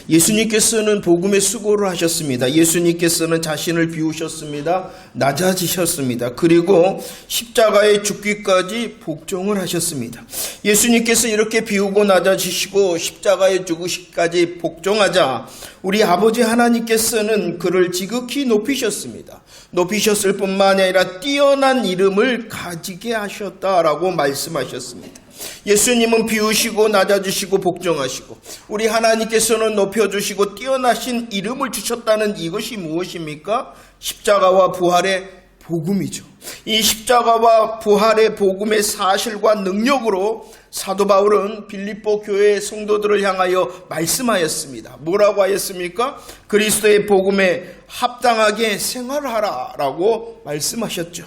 예수님께서는 복음의 수고를 하셨습니다. 예수님께서는 자신을 비우셨습니다. 낮아지셨습니다. 그리고 십자가에 죽기까지 복종을 하셨습니다. 예수님께서 이렇게 비우고 낮아지시고 십자가에 죽으시기까지 복종하자 우리 아버지 하나님께서는 그를 지극히 높이셨습니다. 높이셨을 뿐만 아니라 뛰어난 이름을 가지게 하셨다라고 말씀하셨습니다. 예수님은 비우시고 낮아지시고 복종하시고 우리 하나님께서는 높여주시고 뛰어나신 이름을 주셨다는 이것이 무엇입니까? 십자가와 부활의 복음이죠. 이 십자가와 부활의 복음의 사실과 능력으로 사도 바울은 빌립보 교회의 성도들을 향하여 말씀하였습니다. 뭐라고 하였습니까? 그리스도의 복음에 합당하게 생활하라라고 말씀하셨죠.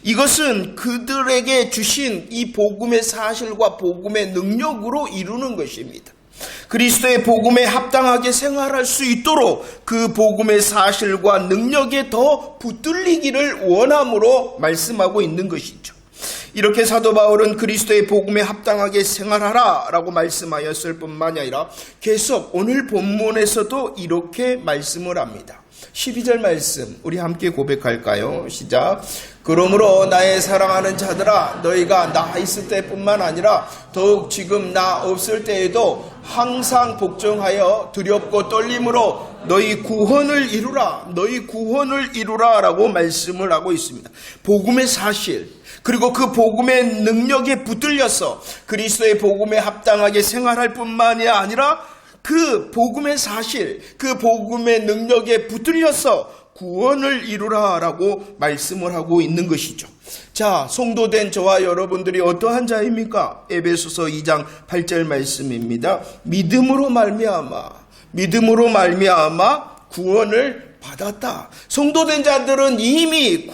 이것은 그들에게 주신 이 복음의 사실과 복음의 능력으로 이루는 것입니다. 그리스도의 복음에 합당하게 생활할 수 있도록 그 복음의 사실과 능력에 더 붙들리기를 원함으로 말씀하고 있는 것이죠. 이렇게 사도 바울은 그리스도의 복음에 합당하게 생활하라 라고 말씀하였을 뿐만이 아니라 계속 오늘 본문에서도 이렇게 말씀을 합니다. 12절 말씀 우리 함께 고백할까요? 시작. 그러므로 나의 사랑하는 자들아 너희가 나 있을 때뿐만 아니라 더욱 지금 나 없을 때에도 항상 복종하여 두렵고 떨림으로 너희 구원을 이루라 너희 구원을 이루라 라고 말씀을 하고 있습니다. 복음의 사실 그리고 그 복음의 능력에 붙들려서 그리스도의 복음에 합당하게 생활할 뿐만이 아니라 그 복음의 사실, 그 복음의 능력에 붙들려서 구원을 이루라라고 말씀을 하고 있는 것이죠. 자, 성도된 저와 여러분들이 어떠한 자입니까? 에베소서 2장 8절 말씀입니다. 믿음으로 말미암아 구원을 받았다. 성도된 자들은 이미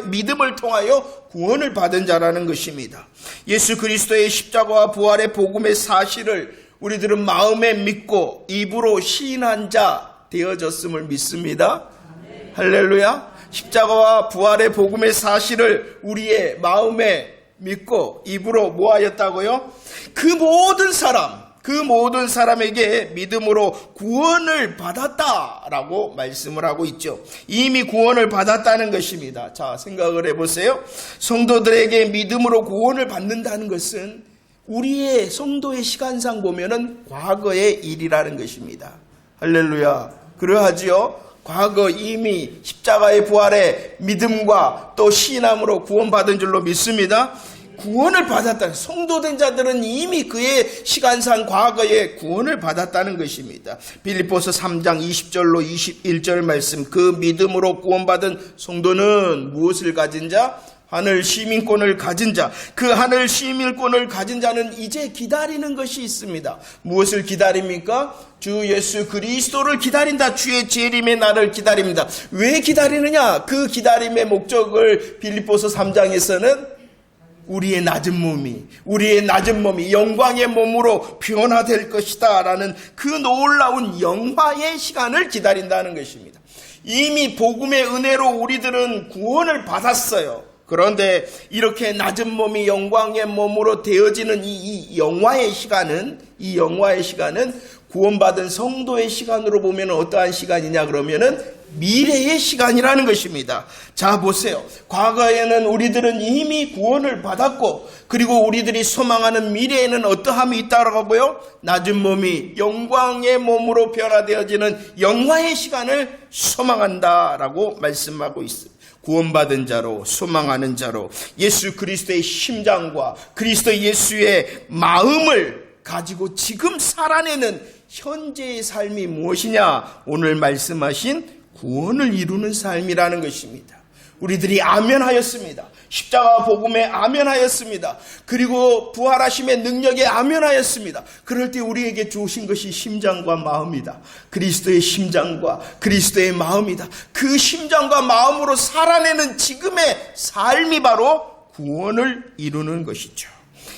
믿음을 통하여 구원을 받은 자라는 것입니다. 예수 그리스도의 십자가와 부활의 복음의 사실을 우리들은 마음에 믿고 입으로 시인한 자 되어졌음을 믿습니다. 할렐루야. 십자가와 부활의 복음의 사실을 우리의 마음에 믿고 입으로 뭐하였다고요? 그 모든 사람에게 믿음으로 구원을 받았다라고 말씀을 하고 있죠. 이미 구원을 받았다는 것입니다. 자, 생각을 해보세요. 성도들에게 믿음으로 구원을 받는다는 것은 우리의 성도의 시간상 보면은 과거의 일이라는 것입니다. 할렐루야. 그러하지요. 과거 이미 십자가의 부활의 믿음과 또 신함으로 구원받은 줄로 믿습니다. 구원을 받았다는 성도된 자들은 이미 그의 시간상 과거에 구원을 받았다는 것입니다. 빌립보서 3장 20절로 21절 말씀 그 믿음으로 구원받은 성도는 무엇을 가진 자? 하늘 시민권을 가진 자. 그 하늘 시민권을 가진 자는 이제 기다리는 것이 있습니다. 무엇을 기다립니까? 주 예수 그리스도를 기다린다. 주의 재림의 날을 기다립니다. 왜 기다리느냐? 그 기다림의 목적을 빌립보서 3장에서는 우리의 낮은 몸이 영광의 몸으로 변화될 것이다 라는 그 놀라운 영화의 시간을 기다린다는 것입니다. 이미 복음의 은혜로 우리들은 구원을 받았어요. 그런데 이렇게 낮은 몸이 영광의 몸으로 되어지는 이 영화의 시간은 구원받은 성도의 시간으로 보면 어떠한 시간이냐 그러면은 미래의 시간이라는 것입니다. 자, 보세요. 과거에는 우리들은 이미 구원을 받았고 그리고 우리들이 소망하는 미래에는 어떠함이 있다라고요? 낮은 몸이 영광의 몸으로 변화되어지는 영화의 시간을 소망한다라고 말씀하고 있습니다. 구원받은 자로 소망하는 자로 예수 그리스도의 심장과 그리스도 예수의 마음을 가지고 지금 살아내는 현재의 삶이 무엇이냐? 오늘 말씀하신 구원을 이루는 삶이라는 것입니다. 우리들이 아멘하였습니다. 십자가 복음에 아멘하였습니다. 그리고 부활하심의 능력에 아멘하였습니다. 그럴 때 우리에게 주신 것이 심장과 마음이다. 그리스도의 심장과 그리스도의 마음이다. 그 심장과 마음으로 살아내는 지금의 삶이 바로 구원을 이루는 것이죠.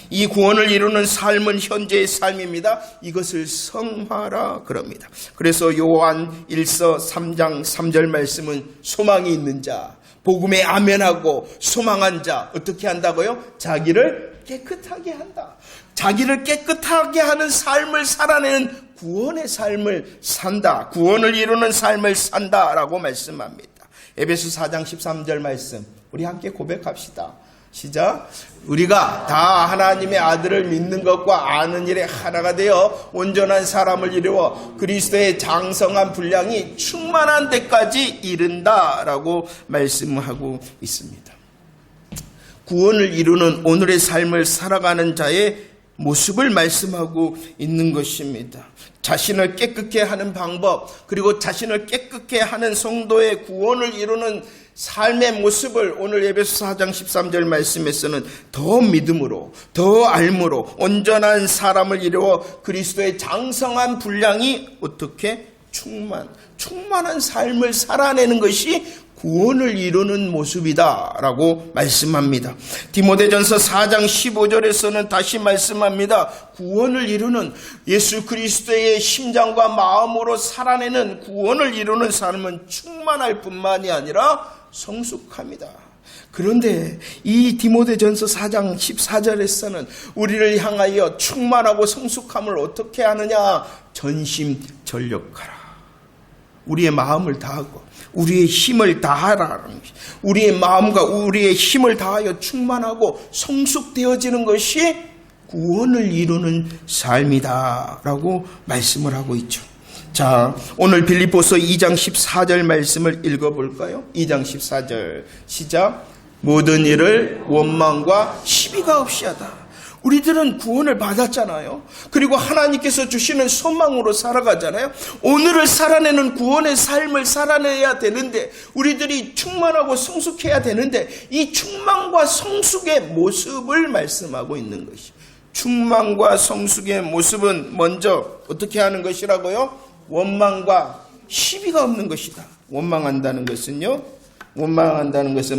이 구원을 이루는 삶은 현재의 삶입니다. 이것을 성화라 그럽니다. 그래서 요한 1서 3장 3절 말씀은 소망이 있는 자, 복음에 아멘하고 소망한 자 어떻게 한다고요? 자기를 깨끗하게 한다. 자기를 깨끗하게 하는 삶을 살아내는 구원의 삶을 산다. 구원을 이루는 삶을 산다라고 말씀합니다. 에베소 4장 13절 말씀 우리 함께 고백합시다. 시작. 우리가 다 하나님의 아들을 믿는 것과 아는 일에 하나가 되어 온전한 사람을 이루어 그리스도의 장성한 분량이 충만한 데까지 이른다라고 말씀하고 있습니다. 구원을 이루는 오늘의 삶을 살아가는 자의 모습을 말씀하고 있는 것입니다. 자신을 깨끗게 하는 방법, 그리고 자신을 깨끗게 하는 성도의 구원을 이루는 삶의 모습을 오늘 에베소 4장 13절 말씀에서는 더 믿음으로, 더 알므로 온전한 사람을 이루어 그리스도의 장성한 분량이 어떻게 충만한 삶을 살아내는 것이 구원을 이루는 모습이다라고 말씀합니다. 디모데전서 4장 15절에서는 다시 말씀합니다. 구원을 이루는 예수 그리스도의 심장과 마음으로 살아내는 구원을 이루는 삶은 충만할 뿐만이 아니라 성숙합니다. 그런데 이 디모데전서 4장 14절에서는 우리를 향하여 충만하고 성숙함을 어떻게 하느냐? 전심전력하라. 우리의 마음을 다하고 우리의 힘을 다하라는 것이, 우리의 마음과 우리의 힘을 다하여 충만하고 성숙되어지는 것이 구원을 이루는 삶이다라고 말씀을 하고 있죠. 자, 오늘 빌립보서 2장 14절 말씀을 읽어볼까요? 2장 14절 시작. 모든 일을 원망과 시비가 없이 하다. 우리들은 구원을 받았잖아요. 그리고 하나님께서 주시는 소망으로 살아가잖아요. 오늘을 살아내는 구원의 삶을 살아내야 되는데, 우리들이 충만하고 성숙해야 되는데, 이 충만과 성숙의 모습을 말씀하고 있는 것이, 충만과 성숙의 모습은 먼저 어떻게 하는 것이라고요? 원망과 시비가 없는 것이다. 원망한다는 것은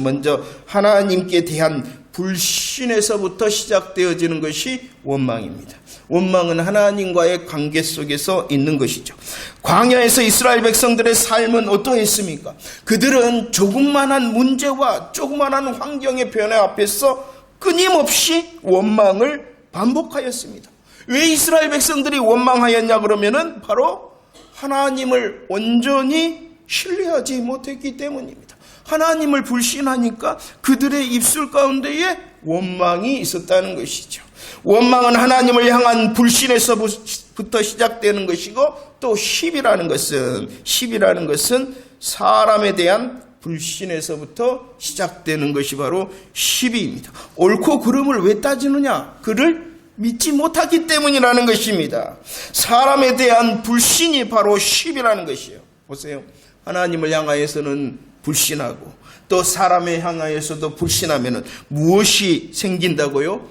먼저 하나님께 대한 불신에서부터 시작되어지는 것이 원망입니다. 원망은 하나님과의 관계 속에서 있는 것이죠. 광야에서 이스라엘 백성들의 삶은 어떠했습니까? 그들은 조그만한 문제와 조그만한 환경의 변화 앞에서 끊임없이 원망을 반복하였습니다. 왜 이스라엘 백성들이 원망하였냐 그러면은 바로 하나님을 온전히 신뢰하지 못했기 때문입니다. 하나님을 불신하니까 그들의 입술 가운데에 원망이 있었다는 것이죠. 원망은 하나님을 향한 불신에서부터 시작되는 것이고, 또 시비라는 것은 사람에 대한 불신에서부터 시작되는 것이 바로 시비입니다. 옳고 그름을 왜 따지느냐? 그를 믿지 못하기 때문이라는 것입니다. 사람에 대한 불신이 바로 시비라는 것이에요. 보세요. 하나님을 향하여서는 불신하고 또 사람을 향하여서도 불신하면 무엇이 생긴다고요?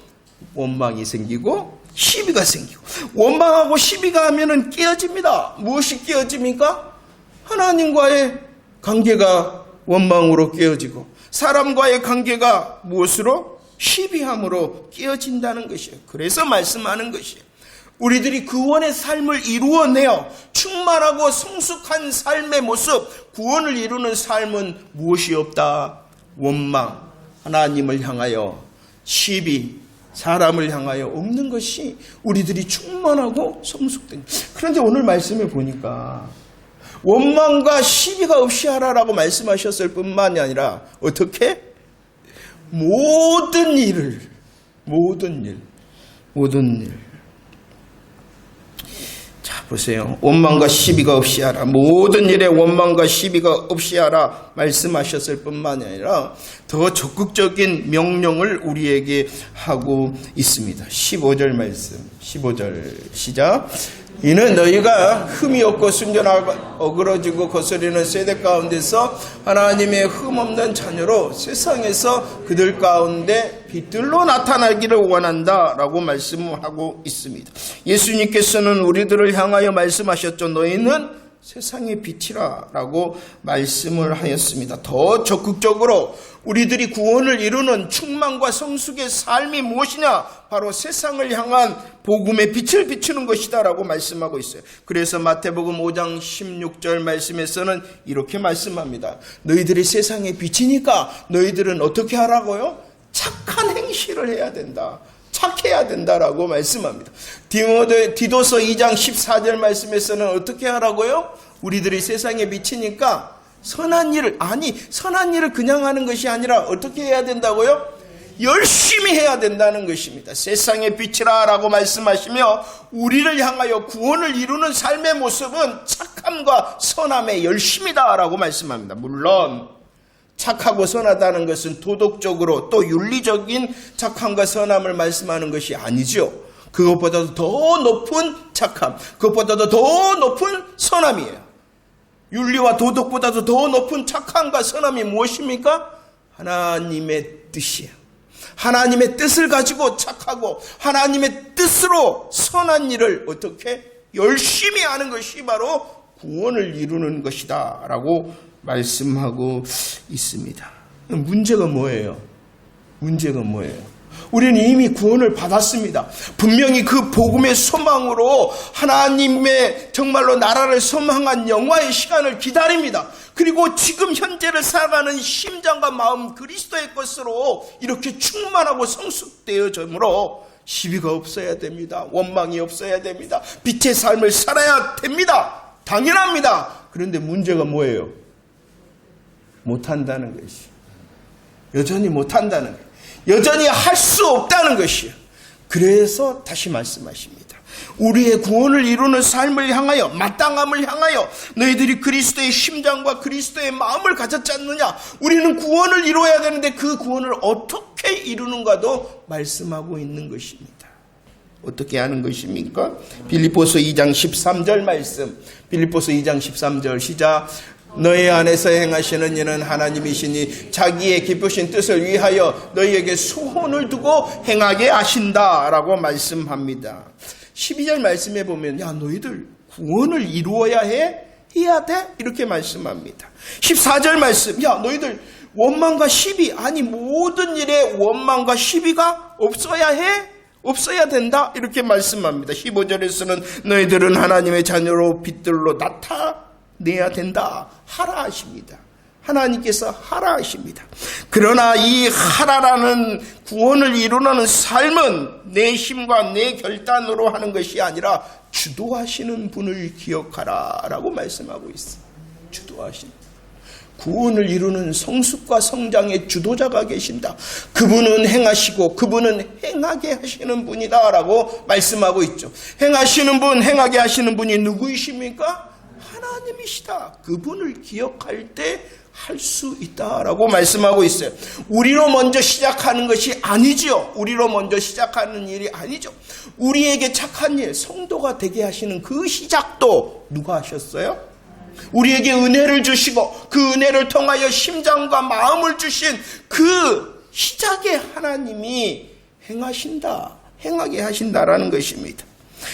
원망이 생기고 시비가 생기고, 원망하고 시비가 하면 깨어집니다. 무엇이 깨어집니까? 하나님과의 관계가 원망으로 깨어지고, 사람과의 관계가 무엇으로? 시비함으로 깨어진다는 것이에요. 그래서 말씀하는 것이에요. 우리들이 구원의 삶을 이루어내어 충만하고 성숙한 삶의 모습, 구원을 이루는 삶은 무엇이 없다? 원망, 하나님을 향하여 시비, 사람을 향하여 없는 것이 우리들이 충만하고 성숙된. 그런데 오늘 말씀에 보니까 원망과 시비가 없이 하라라고 말씀하셨을 뿐만이 아니라 어떻게? 모든 일. 자, 보세요. 원망과 시비가 없이 하라. 모든 일에 원망과 시비가 없이 하라 말씀하셨을 뿐만이 아니라 더 적극적인 명령을 우리에게 하고 있습니다. 15절 말씀. 15절 시작. 이는 너희가 흠이 없고 순전하고 어그러지고 거스리는 세대 가운데서 하나님의 흠 없는 자녀로 세상에서 그들 가운데 빛들로 나타나기를 원한다라고 말씀하고 있습니다. 예수님께서는 우리들을 향하여 말씀하셨죠. 너희는 세상의 빛이라 라고 말씀을 하였습니다. 더 적극적으로 우리들이 구원을 이루는 충만과 성숙의 삶이 무엇이냐? 바로 세상을 향한 복음의 빛을 비추는 것이다 라고 말씀하고 있어요. 그래서 마태복음 5장 16절 말씀에서는 이렇게 말씀합니다. 너희들이 세상의 빛이니까 너희들은 어떻게 하라고요? 착한 행실을 해야 된다. 착해야 된다라고 말씀합니다. 디도서 2장 14절 말씀에서는 어떻게 하라고요? 우리들이 세상에 미치니까 선한 일을 그냥 하는 것이 아니라 어떻게 해야 된다고요? 열심히 해야 된다는 것입니다. 세상의 빛이라 라고 말씀하시며 우리를 향하여 구원을 이루는 삶의 모습은 착함과 선함의 열심이다 라고 말씀합니다. 물론 착하고 선하다는 것은 도덕적으로 또 윤리적인 착함과 선함을 말씀하는 것이 아니죠. 그것보다도 더 높은 착함, 그것보다도 더 높은 선함이에요. 윤리와 도덕보다도 더 높은 착함과 선함이 무엇입니까? 하나님의 뜻이에요. 하나님의 뜻을 가지고 착하고 하나님의 뜻으로 선한 일을 어떻게 열심히 하는 것이 바로 구원을 이루는 것이다 라고 말씀하고 있습니다. 문제가 뭐예요? 우리는 이미 구원을 받았습니다. 분명히 그 복음의 소망으로 하나님의 정말로 나라를 소망한 영화의 시간을 기다립니다. 그리고 지금 현재를 살아가는 심장과 마음 그리스도의 것으로 이렇게 충만하고 성숙되어지므로 시비가 없어야 됩니다. 원망이 없어야 됩니다. 빛의 삶을 살아야 됩니다. 당연합니다. 그런데 문제가 뭐예요? 못한다는 것이. 여전히 못한다는 거예요. 여전히 할 수 없다는 것이에요. 그래서 다시 말씀하십니다. 우리의 구원을 이루는 삶을 향하여, 마땅함을 향하여 너희들이 그리스도의 심장과 그리스도의 마음을 가졌지 않느냐. 우리는 구원을 이루어야 되는데 그 구원을 어떻게 이루는가도 말씀하고 있는 것입니다. 어떻게 하는 것입니까? 빌립보서 2장 13절 말씀. 빌립보서 2장 13절 시작. 너희 안에서 행하시는 이는 하나님이시니 자기의 기쁘신 뜻을 위하여 너희에게 소원을 두고 행하게 하신다라고 말씀합니다. 12절 말씀에 보면 너희들 구원을 이루어야 해야 돼? 이렇게 말씀합니다. 14절 말씀 너희들 원망과 시비 모든 일에 원망과 시비가 없어야 된다 이렇게 말씀합니다. 15절에서는 너희들은 하나님의 자녀로 빛들로 나타내야 된다 하라 하십니다. 하나님께서 하라 하십니다. 그러나 이 하라라는 구원을 이루는 삶은 내 힘과 내 결단으로 하는 것이 아니라 주도하시는 분을 기억하라 라고 말씀하고 있어요. 주도하시는 구원을 이루는 성숙과 성장의 주도자가 계신다. 그분은 행하시고 그분은 행하게 하시는 분이다 라고 말씀하고 있죠. 행하시는 분, 행하게 하시는 분이 누구이십니까? 하나님이시다. 그분을 기억할 때 할 수 있다라고 말씀하고 있어요. 우리로 먼저 시작하는 것이 아니지요. 우리로 먼저 시작하는 일이 아니죠. 우리에게 착한 일, 성도가 되게 하시는 그 시작도 누가 하셨어요? 우리에게 은혜를 주시고 그 은혜를 통하여 심장과 마음을 주신 그 시작에 하나님이 행하게 하신다라는 것입니다.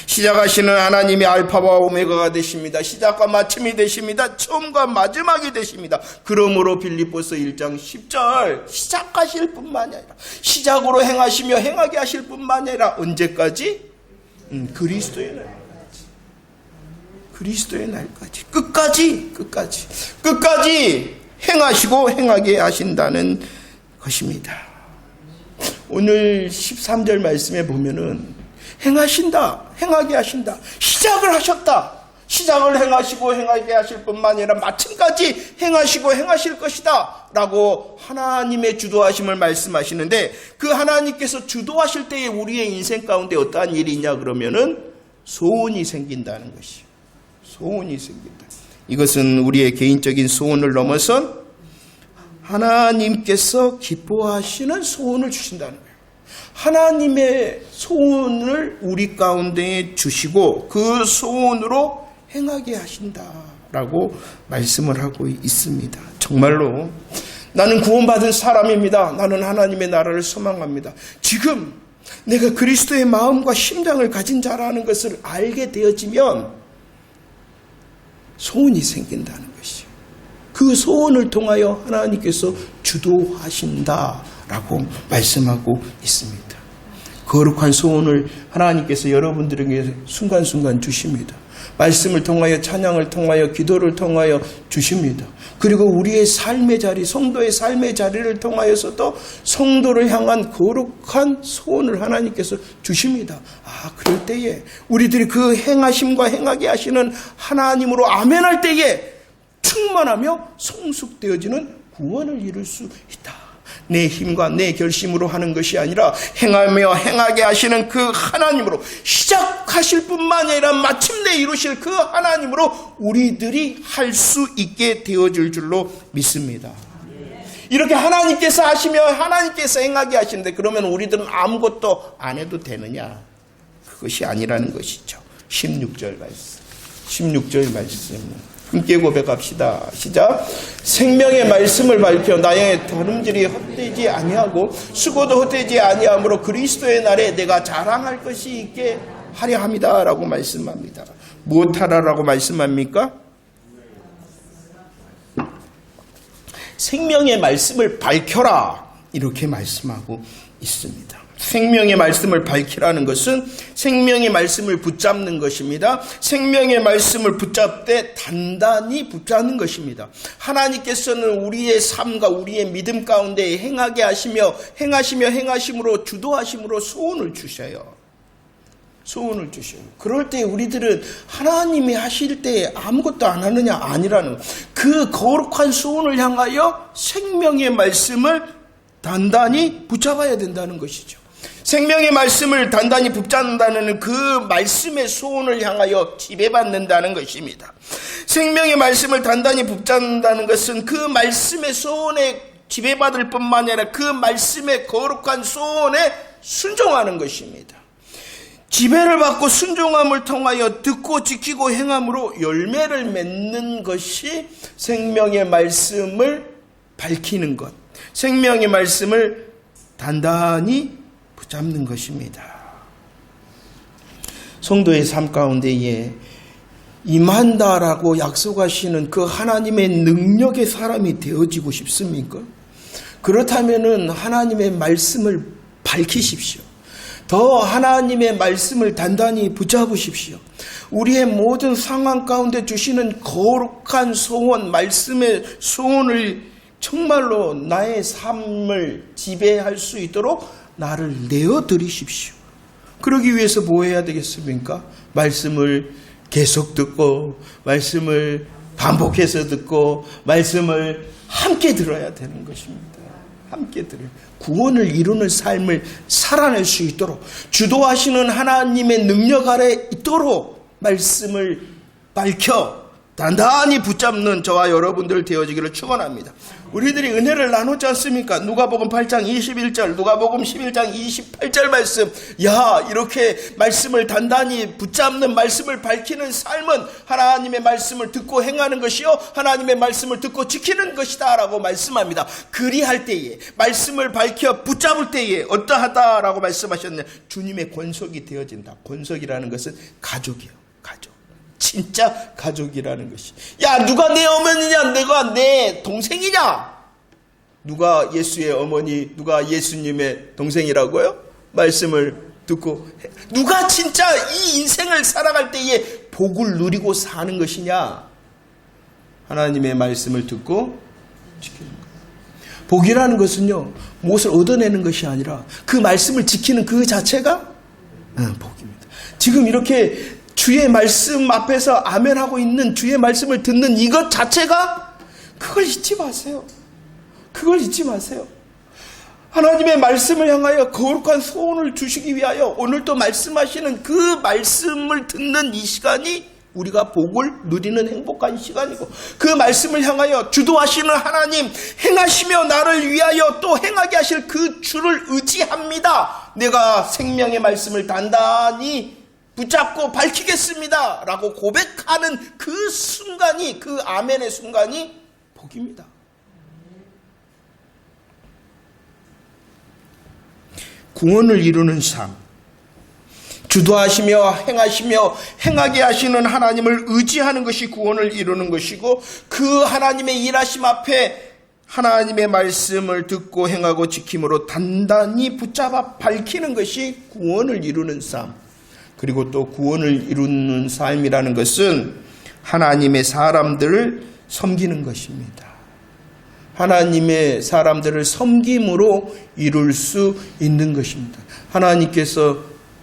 시작하시는 하나님이 알파와 오메가가 되십니다. 시작과 마침이 되십니다. 처음과 마지막이 되십니다. 그러므로 빌립보서 1장 10절 시작하실 뿐만이 아니라 시작으로 행하시며 행하게 하실 뿐만이 아니라 언제까지? 그리스도의 날까지 끝까지 행하시고 행하게 하신다는 것입니다. 오늘 13절 말씀에 보면은 행하게 하신다. 시작을 하셨다. 시작을 행하시고 행하게 하실 뿐만 아니라 마침까지 행하시고 행하실 것이다 라고 하나님의 주도하심을 말씀하시는데 그 하나님께서 주도하실 때에 우리의 인생 가운데 어떠한 일이 있냐 그러면은 소원이 생긴다는 것이에요. 소원이 생긴다. 이것은 우리의 개인적인 소원을 넘어선 하나님께서 기뻐하시는 소원을 주신다는 거예요. 하나님의 소원을 우리 가운데 주시고 그 소원으로 행하게 하신다라고 말씀을 하고 있습니다. 정말로 나는 구원받은 사람입니다. 나는 하나님의 나라를 소망합니다. 지금 내가 그리스도의 마음과 심장을 가진 자라는 것을 알게 되어지면 소원이 생긴다는 것이죠. 그 소원을 통하여 하나님께서 주도하신다라고 말씀하고 있습니다. 거룩한 소원을 하나님께서 여러분들에게 순간순간 주십니다. 말씀을 통하여, 찬양을 통하여, 기도를 통하여 주십니다. 그리고 우리의 삶의 자리, 성도의 삶의 자리를 통하여서도 성도를 향한 거룩한 소원을 하나님께서 주십니다. 그럴 때에 우리들이 그 행하심과 행하게 하시는 하나님으로 아멘할 때에 충만하며 성숙되어지는 구원을 이룰 수 있다. 내 힘과 내 결심으로 하는 것이 아니라 행하며 행하게 하시는 그 하나님으로, 시작하실 뿐만 아니라 마침내 이루실 그 하나님으로 우리들이 할 수 있게 되어질 줄로 믿습니다. 이렇게 하나님께서 하시며 하나님께서 행하게 하시는데 그러면 우리들은 아무것도 안 해도 되느냐? 그것이 아니라는 것이죠. 16절 말씀 함께 고백합시다. 시작. 생명의 말씀을 밝혀 나의 다름질이 헛되지 아니하고 수고도 헛되지 아니하므로 그리스도의 날에 내가 자랑할 것이 있게 하려 합니다. 라고 말씀합니다. 무엇하라라고 말씀합니까? 생명의 말씀을 밝혀라. 이렇게 말씀하고 있습니다. 생명의 말씀을 밝히라는 것은 생명의 말씀을 붙잡는 것입니다. 생명의 말씀을 붙잡되 단단히 붙잡는 것입니다. 하나님께서는 우리의 삶과 우리의 믿음 가운데 행하게 하시며 행하심으로 주도하심으로 소원을 주셔요. 그럴 때 우리들은 하나님이 하실 때 아무것도 안 하느냐? 아니라는, 그 거룩한 소원을 향하여 생명의 말씀을 단단히 붙잡아야 된다는 것이죠. 생명의 말씀을 단단히 붙잡는다는 그 말씀의 소원을 향하여 지배받는다는 것입니다. 생명의 말씀을 단단히 붙잡는다는 것은 그 말씀의 소원에 지배받을 뿐만 아니라 그 말씀의 거룩한 소원에 순종하는 것입니다. 지배를 받고 순종함을 통하여 듣고 지키고 행함으로 열매를 맺는 것이 생명의 말씀을 밝히는 것, 생명의 말씀을 단단히 붙잡는 것입니다. 성도의 삶 가운데에 임한다라고 약속하시는 그 하나님의 능력의 사람이 되어지고 싶습니까? 그렇다면 하나님의 말씀을 밝히십시오. 더 하나님의 말씀을 단단히 붙잡으십시오. 우리의 모든 상황 가운데 주시는 거룩한 소원, 말씀의 소원을 정말로 나의 삶을 지배할 수 있도록 나를 내어드리십시오. 그러기 위해서 뭐 해야 되겠습니까? 말씀을 계속 듣고, 말씀을 반복해서 듣고, 말씀을 함께 들어야 되는 것입니다. 함께 들어요. 구원을 이루는 삶을 살아낼 수 있도록, 주도하시는 하나님의 능력 아래 있도록 말씀을 밝혀 단단히 붙잡는 저와 여러분들 되어지기를 축원합니다. 우리들이 은혜를 나누지 않습니까? 누가복음 8장 21절, 누가복음 11장 28절 말씀. 이렇게 말씀을 단단히 붙잡는, 말씀을 밝히는 삶은 하나님의 말씀을 듣고 행하는 것이요, 하나님의 말씀을 듣고 지키는 것이다 라고 말씀합니다. 그리할 때에, 말씀을 밝혀 붙잡을 때에 어떠하다라고 말씀하셨네. 주님의 권속이 되어진다. 권속이라는 것은 가족이에요. 가족. 진짜 가족이라는 것이. 누가 내 어머니냐? 내가 내 동생이냐? 누가 예수의 어머니, 누가 예수님의 동생이라고요? 말씀을 듣고. 누가 진짜 이 인생을 살아갈 때에 복을 누리고 사는 것이냐? 하나님의 말씀을 듣고 지키는 것. 복이라는 것은요, 무엇을 얻어내는 것이 아니라 그 말씀을 지키는 그 자체가 복입니다. 지금 이렇게 주의 말씀 앞에서 아멘하고 있는, 주의 말씀을 듣는 이것 자체가, 그걸 잊지 마세요. 그걸 잊지 마세요. 하나님의 말씀을 향하여 거룩한 소원을 주시기 위하여 오늘도 말씀하시는 그 말씀을 듣는 이 시간이 우리가 복을 누리는 행복한 시간이고, 그 말씀을 향하여 주도하시는 하나님, 행하시며 나를 위하여 또 행하게 하실 그 주를 의지합니다. 내가 생명의 말씀을 단단히 붙잡고 밝히겠습니다 라고 고백하는 그 순간이, 그 아멘의 순간이 복입니다. 구원을 이루는 삶, 주도하시며 행하게 하시는 하나님을 의지하는 것이 구원을 이루는 것이고, 그 하나님의 일하심 앞에 하나님의 말씀을 듣고 행하고 지킴으로 단단히 붙잡아 밝히는 것이 구원을 이루는 삶. 그리고 또 구원을 이루는 삶이라는 것은 하나님의 사람들을 섬기는 것입니다. 하나님의 사람들을 섬김으로 이룰 수 있는 것입니다. 하나님께서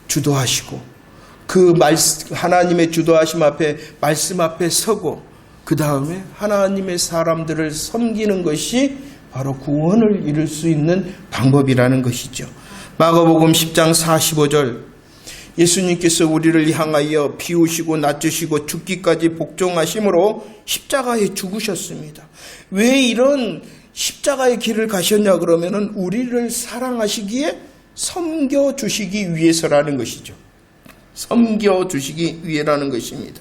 주도하시고 그 하나님의 주도하심 앞에 말씀 앞에 서고 그 다음에 하나님의 사람들을 섬기는 것이 바로 구원을 이룰 수 있는 방법이라는 것이죠. 마가복음 10장 45절 예수님께서 우리를 향하여 비우시고 낮추시고 죽기까지 복종하심으로 십자가에 죽으셨습니다. 왜 이런 십자가의 길을 가셨냐 그러면은 우리를 사랑하시기에 섬겨주시기 위해서라는 것이죠. 섬겨주시기 위해라는 것입니다.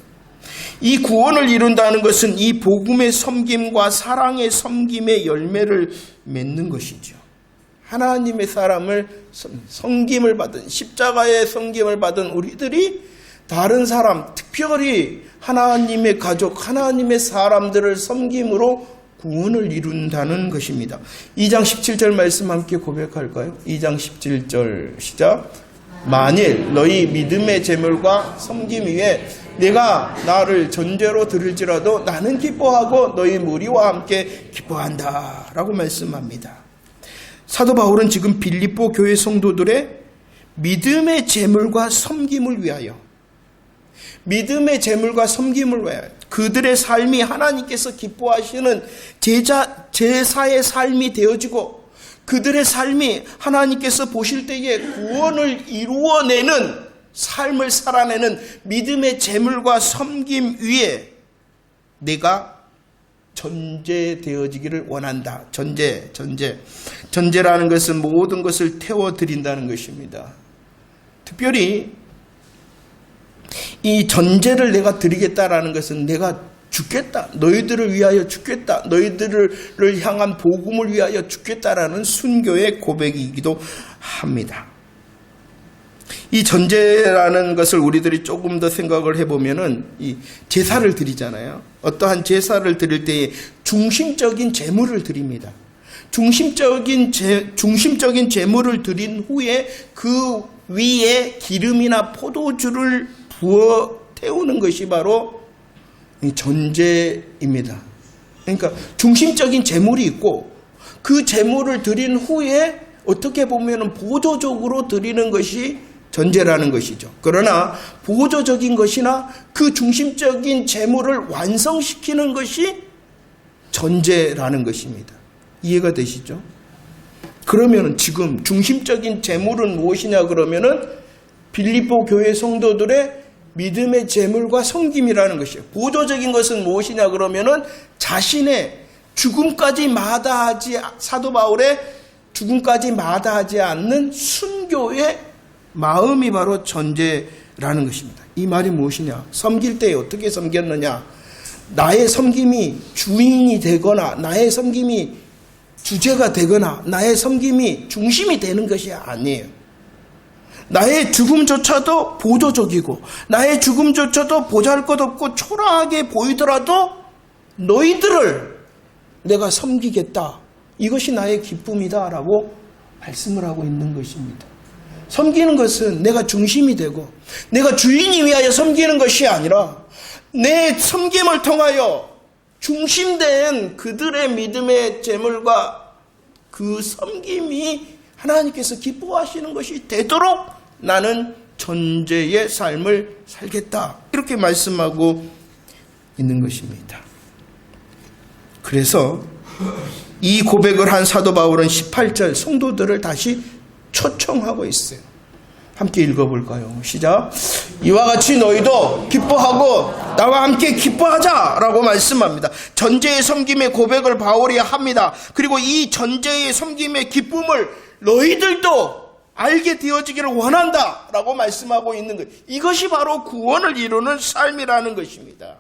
이 구원을 이룬다는 것은 이 복음의 섬김과 사랑의 섬김의 열매를 맺는 것이죠. 하나님의 사람을 섬김을 받은 십자가의 섬김을 받은 우리들이 다른 사람, 특별히 하나님의 가족, 하나님의 사람들을 섬김으로 구원을 이룬다는 것입니다. 2장 17절 말씀 함께 고백할까요? 2장 17절 시작. 만일 너희 믿음의 제물과 섬김 위에 내가 나를 전제로 드릴지라도 나는 기뻐하고 너희 무리와 함께 기뻐한다 라고 말씀합니다. 사도 바울은 지금 빌립보 교회 성도들의 믿음의 제물과 섬김을 위하여 그들의 삶이 하나님께서 기뻐하시는 제사의 삶이 되어지고 그들의 삶이 하나님께서 보실 때에 구원을 이루어내는 삶을 살아내는 믿음의 제물과 섬김 위에 내가 전제되어지기를 원한다. 전제라는 것은 모든 것을 태워드린다는 것입니다. 특별히 이 전제를 내가 드리겠다라는 것은 내가 죽겠다. 너희들을 위하여 죽겠다. 너희들을 향한 복음을 위하여 죽겠다라는 순교의 고백이기도 합니다. 이 전제라는 것을 우리들이 조금 더 생각을 해보면은 이 제사를 드리잖아요. 어떠한 제사를 드릴 때에 중심적인 제물을 드립니다. 중심적인 제물을 드린 후에 그 위에 기름이나 포도주를 부어 태우는 것이 바로 전제입니다. 그러니까 중심적인 제물이 있고 그 제물을 드린 후에 어떻게 보면 보조적으로 드리는 것이 전제라는 것이죠. 그러나 보조적인 것이나 그 중심적인 제물을 완성시키는 것이 전제라는 것입니다. 이해가 되시죠? 그러면 지금 중심적인 제물은 무엇이냐 그러면은 빌립보 교회 성도들의 믿음의 제물과 섬김이라는 것이에요. 보조적인 것은 무엇이냐 그러면은 자신의 죽음까지 마다하지 사도 바울의 죽음까지 마다하지 않는 순교의 마음이 바로 전제라는 것입니다. 이 말이 무엇이냐? 섬길 때 어떻게 섬겼느냐? 나의 섬김이 주인이 되거나 나의 섬김이 주제가 되거나 나의 섬김이 중심이 되는 것이 아니에요. 나의 죽음조차도 보조적이고 나의 죽음조차도 보잘것없고 초라하게 보이더라도 너희들을 내가 섬기겠다. 이것이 나의 기쁨이다라고 말씀을 하고 있는 것입니다. 섬기는 것은 내가 중심이 되고 내가 주인이 위하여 섬기는 것이 아니라 내 섬김을 통하여 중심된 그들의 믿음의 제물과 그 섬김이 하나님께서 기뻐하시는 것이 되도록 나는 전제의 삶을 살겠다. 이렇게 말씀하고 있는 것입니다. 그래서 이 고백을 한 사도 바울은 18절 성도들을 다시 초청하고 있어요. 함께 읽어볼까요? 시작. 이와 같이 너희도 기뻐하고 나와 함께 기뻐하자라고 말씀합니다. 전제의 섬김의 고백을 바울이 합니다. 그리고 이 전제의 섬김의 기쁨을 너희들도 알게 되어지기를 원한다라고 말씀하고 있는 것. 이것이 바로 구원을 이루는 삶이라는 것입니다.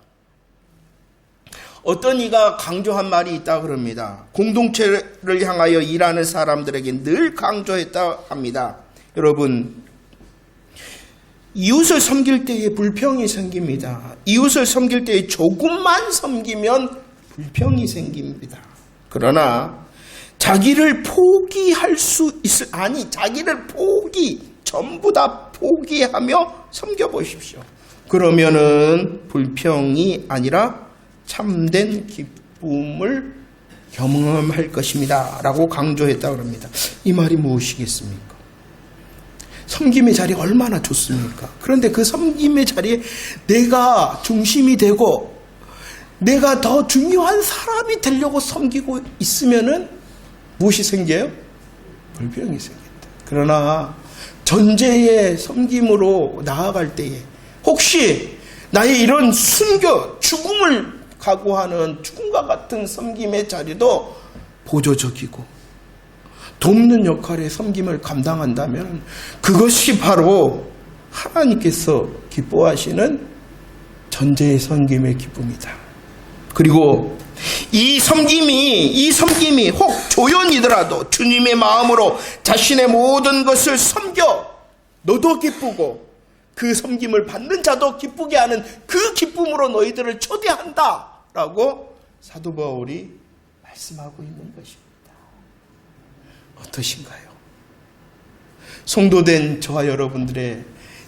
어떤 이가 강조한 말이 있다 그럽니다. 공동체를 향하여 일하는 사람들에게 늘 강조했다 합니다. 여러분, 이웃을 섬길 때에 불평이 생깁니다. 이웃을 섬길 때에 조금만 섬기면 불평이 생깁니다. 그러나 자기를 포기할 수 있을, 자기를 전부 다 포기하며 섬겨보십시오. 그러면은 불평이 아니라 참된 기쁨을 경험할 것입니다 라고 강조했다고 합니다. 이 말이 무엇이겠습니까? 섬김의 자리가 얼마나 좋습니까? 그런데 그 섬김의 자리에 내가 중심이 되고 내가 더 중요한 사람이 되려고 섬기고 있으면은 무엇이 생겨요? 불평이 생긴다. 그러나 전제의 섬김으로 나아갈 때에 혹시 나의 이런 순교, 죽음을 각오하는 죽음과 같은 섬김의 자리도 보조적이고 돕는 역할의 섬김을 감당한다면 그것이 바로 하나님께서 기뻐하시는 전제의 섬김의 기쁨이다. 그리고 이 섬김이 혹 조연이더라도 주님의 마음으로 자신의 모든 것을 섬겨 너도 기쁘고 그 섬김을 받는 자도 기쁘게 하는 그 기쁨으로 너희들을 초대한다 라고 사도 바울이 말씀하고 있는 것입니다. 어떠신가요? 성도된 저와 여러분들의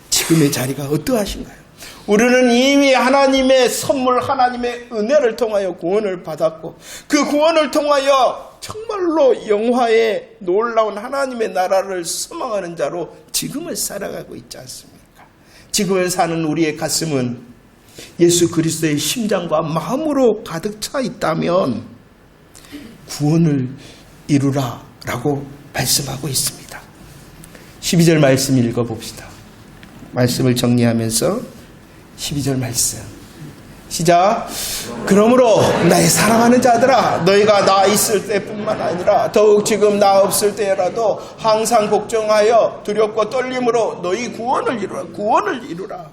지금의 자리가 어떠하신가요? 우리는 이미 하나님의 선물, 하나님의 은혜를 통하여 구원을 받았고 그 구원을 통하여 정말로 영화의 놀라운 하나님의 나라를 소망하는 자로 지금을 살아가고 있지 않습니까? 지금을 사는 우리의 가슴은 예수 그리스도의 심장과 마음으로 가득 차 있다면 구원을 이루라 라고 말씀하고 있습니다. 12절 말씀 읽어봅시다. 말씀을 정리하면서 12절 말씀 시작. 그러므로 나의 사랑하는 자들아 너희가 나 있을 때뿐만 아니라 더욱 지금 나 없을 때라도 항상 복종하여 두렵고 떨림으로 너희 구원을 이루라.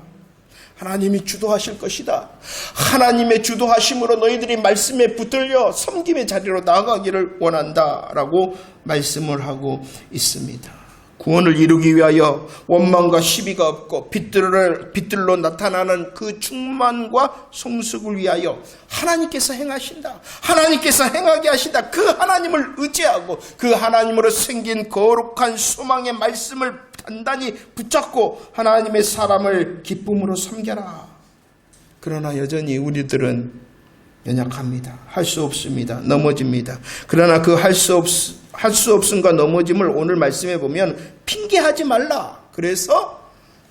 하나님이 주도하실 것이다. 하나님의 주도하심으로 너희들이 말씀에 붙들려 섬김의 자리로 나아가기를 원한다 라고 말씀을 하고 있습니다. 구원을 이루기 위하여 원망과 시비가 없고 빛들로 나타나는 그 충만과 성숙을 위하여 하나님께서 행하신다. 하나님께서 행하게 하신다. 그 하나님을 의지하고 그 하나님으로 생긴 거룩한 소망의 말씀을 단단히 붙잡고 하나님의 사람을 기쁨으로 섬겨라. 그러나 여전히 우리들은 연약합니다. 할 수 없습니다. 넘어집니다. 그러나 그 할 수 없음과 넘어짐을 오늘 말씀해 보면 핑계하지 말라. 그래서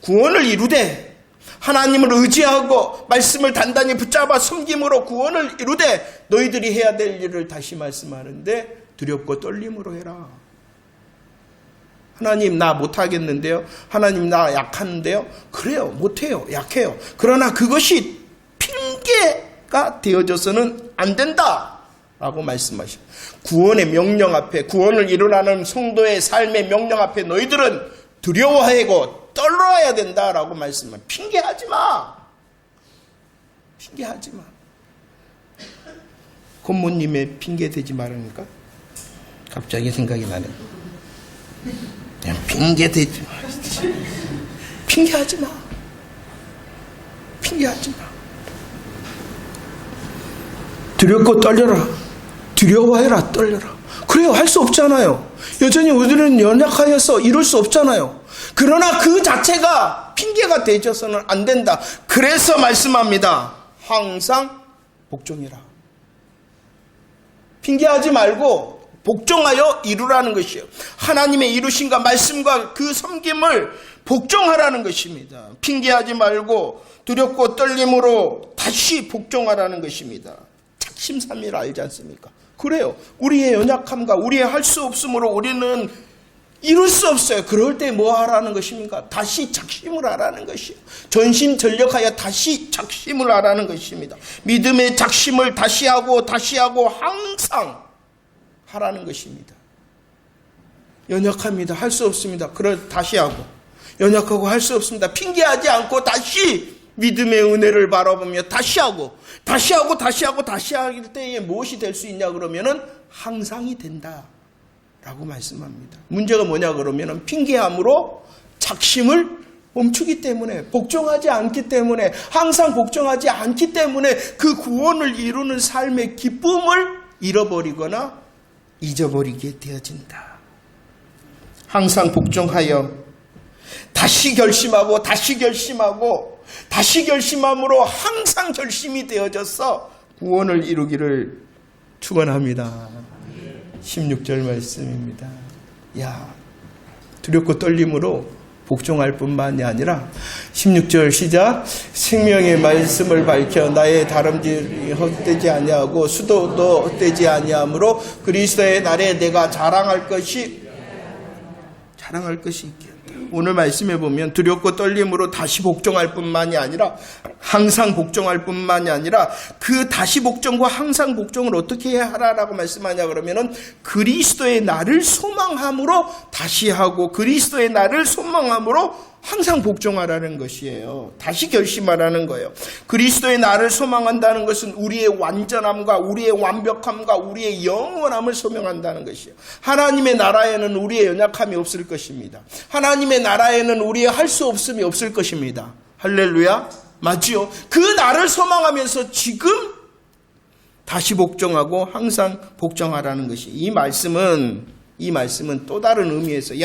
구원을 이루되 하나님을 의지하고 말씀을 단단히 붙잡아 섬김으로 구원을 이루되 너희들이 해야 될 일을 다시 말씀하는데 두렵고 떨림으로 해라. 하나님 나 못하겠는데요. 하나님 나 약한데요. 그래요. 못해요. 약해요. 그러나 그것이 핑계가 되어져서는 안 된다 라고 말씀하셔. 구원의 명령 앞에, 구원을 이루라는 성도의 삶의 명령 앞에 너희들은 두려워하고 떨어야 된다라고 말씀해. 핑계하지 마. 핑계하지 마. 고모님의 핑계 대지 말으니까 갑자기 생각이 나네. 그냥 핑계 대지 마. 핑계하지 마. 핑계하지 마. 두렵고 떨려라. 두려워해라. 떨려라. 그래요. 할 수 없잖아요. 여전히 우리는 연약하여서 이룰 수 없잖아요. 그러나 그 자체가 핑계가 되어서는 안 된다. 그래서 말씀합니다. 항상 복종이라. 핑계하지 말고 복종하여 이루라는 것이에요. 하나님의 이루심과 말씀과 그 섬김을 복종하라는 것입니다. 핑계하지 말고 두렵고 떨림으로 다시 복종하라는 것입니다. 작심삼일 알지 않습니까? 그래요. 우리의 연약함과 우리의 할 수 없음으로 우리는 이룰 수 없어요. 그럴 때 뭐 하라는 것입니까? 다시 작심을 하라는 것이에요. 전심전력하여 다시 작심을 하라는 것입니다. 믿음의 작심을 다시 하고 항상 하라는 것입니다. 연약합니다. 할 수 없습니다. 그걸 다시 하고 연약하고 할 수 없습니다. 핑계하지 않고 다시 믿음의 은혜를 바라보며 다시 할 때에 무엇이 될 수 있냐 그러면은 항상이 된다 라고 말씀합니다. 문제가 뭐냐 그러면은 핑계함으로 작심을 멈추기 때문에, 복종하지 않기 때문에, 항상 복종하지 않기 때문에 그 구원을 이루는 삶의 기쁨을 잃어버리거나 잊어버리게 되어진다. 항상 복종하여 다시 결심하고 다시 결심하고 다시 결심함으로 항상 결심이 되어져서 구원을 이루기를 축원합니다. 16절 말씀입니다. 두렵고 떨림으로 복종할 뿐만이 아니라 16절 시작. 생명의 말씀을 밝혀 나의 다름질이 헛되지 아니하고 수도도 헛되지 아니하므로 그리스도의 날에 내가 자랑할 것이 있게 한다. 오늘 말씀에 보면 두렵고 떨림으로 다시 복종할 뿐만이 아니라 항상 복종할 뿐만이 아니라 그 다시 복종과 항상 복종을 어떻게 해야 하라라고 말씀하냐 그러면은 그리스도의 날을 소망함으로 다시 하고 그리스도의 날을 소망함으로 항상 복종하라는 것이에요. 다시 결심하라는 거예요. 그리스도의 날을 소망한다는 것은 우리의 완전함과 우리의 완벽함과 우리의 영원함을 소명한다는 것이에요. 하나님의 나라에는 우리의 연약함이 없을 것입니다. 하나님의 나라에는 우리의 할 수 없음이 없을 것입니다. 할렐루야. 맞지요? 그 날을 소망하면서 지금 다시 복종하고 항상 복종하라는 것이 이 말씀은 또 다른 의미에서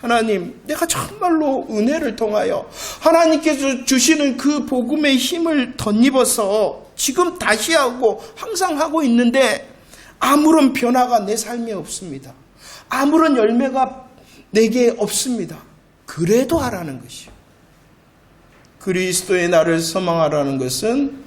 하나님, 내가 정말로 은혜를 통하여 하나님께서 주시는 그 복음의 힘을 덧입어서 지금 다시 하고 항상 하고 있는데 아무런 변화가 내 삶에 없습니다. 아무런 열매가 내게 없습니다. 그래도 하라는 것이요. 그리스도의 날을 소망하라는 것은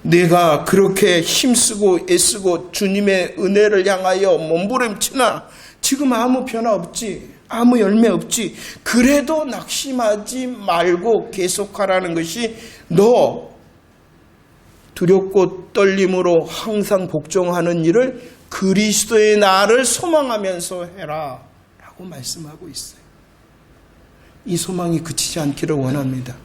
내가 그렇게 힘쓰고 애쓰고 주님의 은혜를 향하여 몸부림치나 지금 아무 변화 없지. 아무 열매 없지. 그래도 낙심하지 말고 계속하라는 것이 너 두렵고 떨림으로 항상 복종하는 일을 그리스도의 날을 소망하면서 해라 라고 말씀하고 있어요. 이 소망이 그치지 않기를 원합니다.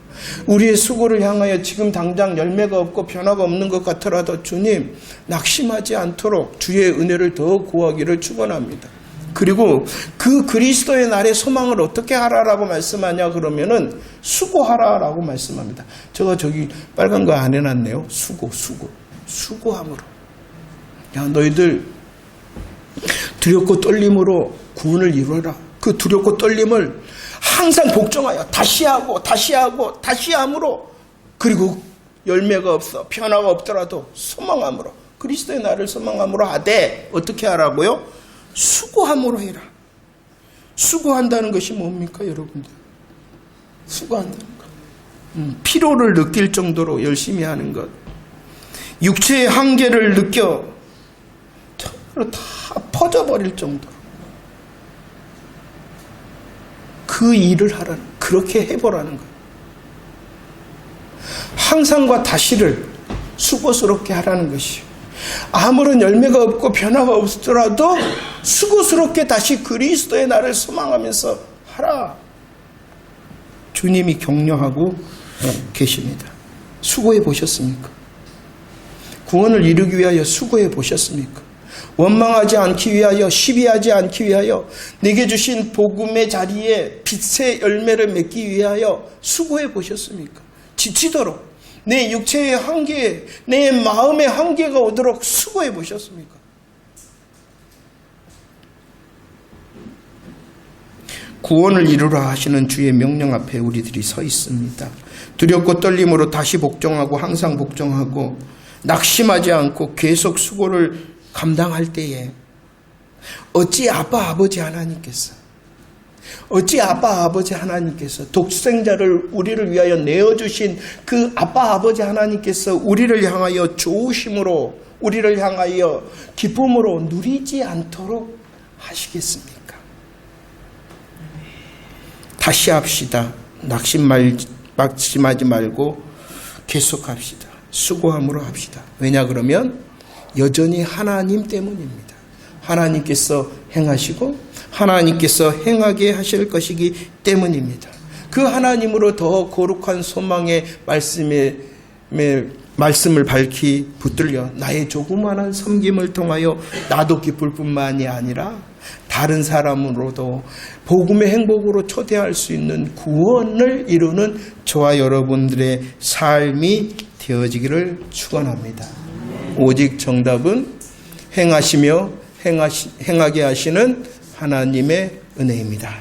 우리의 수고를 향하여 지금 당장 열매가 없고 변화가 없는 것 같더라도 주님 낙심하지 않도록 주의 은혜를 더 구하기를 축원합니다. 그리고 그 그리스도의 날의 소망을 어떻게 하라라고 말씀하냐 그러면은 수고하라라고 말씀합니다. 제가 저기 빨간 거 안 해놨네요. 수고함으로. 너희들 두렵고 떨림으로 구원을 이루어라. 그 두렵고 떨림을 항상 복종하여 다시 하고 다시 함으로 그리고 열매가 없어 변화가 없더라도 소망함으로 그리스도의 날을 소망함으로 하되 어떻게 하라고요? 수고함으로 해라. 수고한다는 것이 뭡니까 여러분들? 수고한다는 것. 피로를 느낄 정도로 열심히 하는 것. 육체의 한계를 느껴 다 퍼져버릴 정도로 그 일을 하라는, 그렇게 해보라는 것. 항상과 다시를 수고스럽게 하라는 것이요. 아무런 열매가 없고 변화가 없더라도 수고스럽게 다시 그리스도의 날을 소망하면서 하라. 주님이 격려하고 계십니다. 수고해 보셨습니까? 구원을 이루기 위하여 수고해 보셨습니까? 원망하지 않기 위하여 시비하지 않기 위하여 내게 주신 복음의 자리에 빛의 열매를 맺기 위하여 수고해 보셨습니까? 지치도록 내 육체의 한계, 내 마음의 한계가 오도록 수고해 보셨습니까? 구원을 이루라 하시는 주의 명령 앞에 우리들이 서 있습니다. 두렵고 떨림으로 다시 복종하고 항상 복종하고 낙심하지 않고 계속 수고를 감당할 때에 어찌 아빠 아버지 하나님께서 독생자를 우리를 위하여 내어주신 그 아빠 아버지 하나님께서 우리를 향하여 좋으심으로 우리를 향하여 기쁨으로 누리지 않도록 하시겠습니까? 다시 합시다. 낙심하지 말고 계속합시다. 수고함으로 합시다. 왜냐 그러면 여전히 하나님 때문입니다. 하나님께서 행하시고 하나님께서 행하게 하실 것이기 때문입니다. 그 하나님으로 더 거룩한 소망의 말씀을 밝히 붙들려 나의 조그마한 섬김을 통하여 나도 기쁠 뿐만이 아니라 다른 사람으로도 복음의 행복으로 초대할 수 있는 구원을 이루는 저와 여러분들의 삶이 되어지기를 축원합니다. 오직 정답은 행하시며 행하게 하시는 하나님의 은혜입니다.